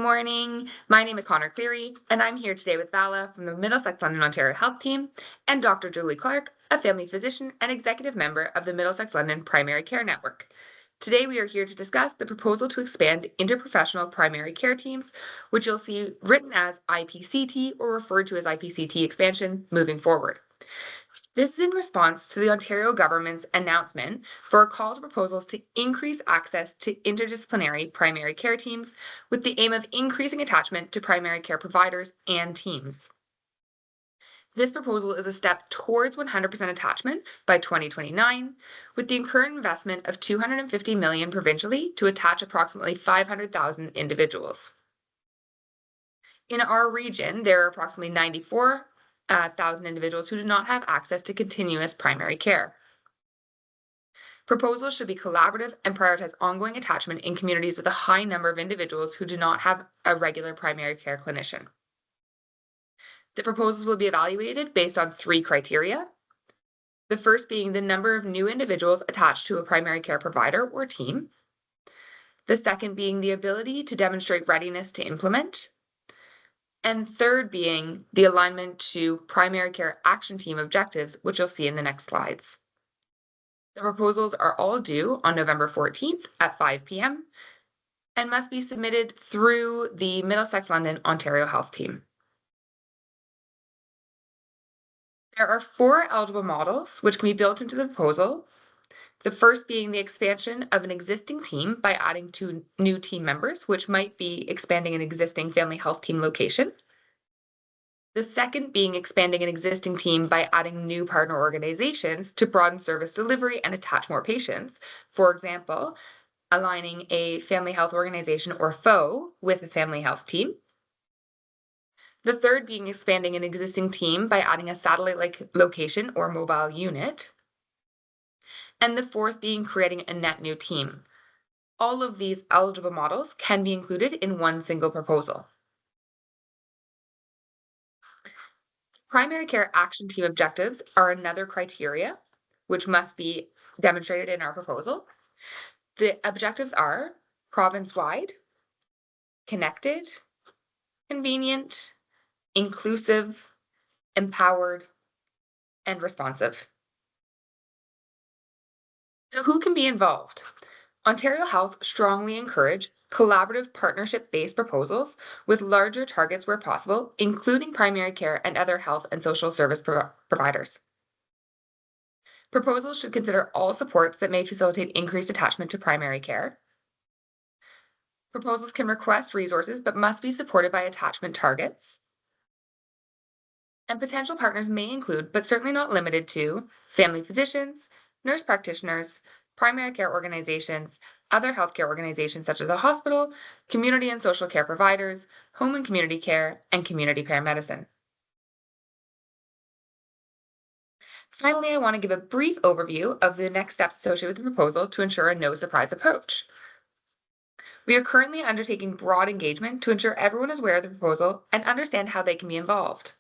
morning. My name is Cleary, and I'm here today with Vala from the Middlesex London Ontario Health Team and Dr. Julie Clarke, a family physician and executive member of the Middlesex London Primary Care Network. Today we are here to discuss the proposal to expand interprofessional primary care teams, which you'll see written as IPCT or referred to as IPCT expansion moving forward. This is in response to the Ontario government's announcement for a call to proposals to increase access to interdisciplinary primary care teams with the aim of increasing attachment to primary care providers and teams. This proposal is a step towards 100% attachment by 2029, with the current investment of $250 million provincially to attach approximately 500,000 individuals. In our region, there are approximately 94,000 individuals who do not have access to continuous primary care. Proposals should be collaborative and prioritize ongoing attachment in communities with a high number of individuals who do not have a regular primary care clinician. The proposals will be evaluated based on 3 criteria. The first being the number of new individuals attached to a primary care provider or team. The second being the ability to demonstrate readiness to implement. And third being the alignment to primary care action team objectives, which you'll see in the next slides. The proposals are all due on November 14th at 5 p.m. and must be submitted through the Middlesex London Ontario Health Team. There are 4 eligible models which can be built into the proposal. The first being the expansion of an existing team by adding 2 new team members, which might be expanding an existing family health team location. The second being expanding an existing team by adding new partner organizations to broaden service delivery and attach more patients. For example, aligning a family health organization or FO with a family health team. The third being expanding an existing team by adding a satellite-like location or mobile unit. And the fourth being creating a net new team. All of these eligible models can be included in one single proposal. Primary care action team objectives are another criteria which must be demonstrated in our proposal. The objectives are province-wide, connected, convenient, inclusive, empowered, and responsive. So who can be involved? Ontario Health strongly encourage collaborative partnership-based proposals with larger targets where possible, including primary care and other health and social service providers. Proposals should consider all supports that may facilitate increased attachment to primary care. Proposals can request resources but must be supported by attachment targets. And potential partners may include, but certainly not limited to, family physicians, nurse practitioners, primary care organizations, other healthcare organizations such as a hospital, community and social care providers, home and community care, and community paramedicine. Finally, I want to give a brief overview of the next steps associated with the proposal to ensure a no-surprise approach. We are currently undertaking broad engagement to ensure everyone is aware of the proposal and understand how they can be involved.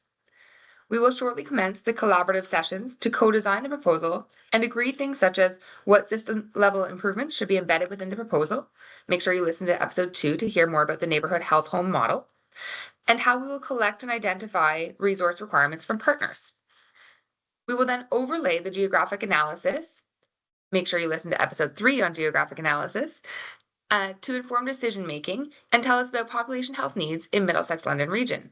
We will shortly commence the collaborative sessions to co-design the proposal and agree things such as what system-level improvements should be embedded within the proposal. Make sure you listen to episode 2 to hear more about the neighborhood health home model, and how we will collect and identify resource requirements from partners. We will then overlay the geographic analysis. Make sure you listen to episode 3 on geographic analysis to inform decision-making and tell us about population health needs in Middlesex London region.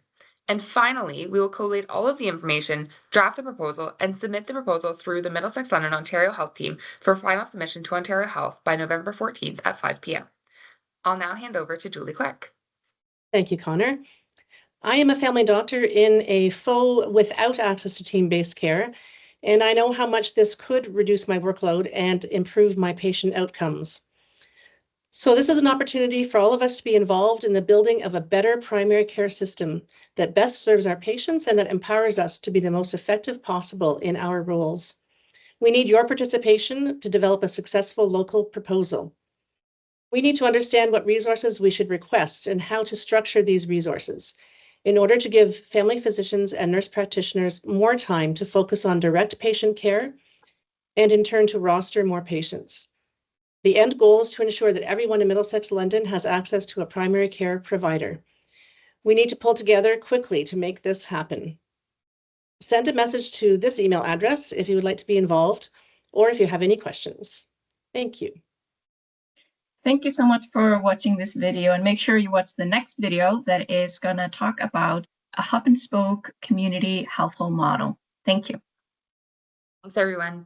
And finally, we will collate all of the information, draft the proposal, and submit the proposal through the Middlesex London Ontario Health Team for final submission to Ontario Health by November 14th at 5 p.m. I'll now hand over to Julie Clarke. Thank you, Connor. I am a family doctor in a FO without access to team-based care, and I know how much this could reduce my workload and improve my patient outcomes. So this is an opportunity for all of us to be involved in the building of a better primary care system that best serves our patients and that empowers us to be the most effective possible in our roles. We need your participation to develop a successful local proposal. We need to understand what resources we should request and how to structure these resources in order to give family physicians and nurse practitioners more time to focus on direct patient care and in turn to roster more patients. The end goal is to ensure that everyone in Middlesex, London has access to a primary care provider. We need to pull together quickly to make this happen. Send a message to this email address if you would like to be involved or if you have any questions. Thank you. Thank you so much for watching this video, and make sure you watch the next video that is going to talk about a hub and spoke community health home model. Thank you. Thanks, everyone.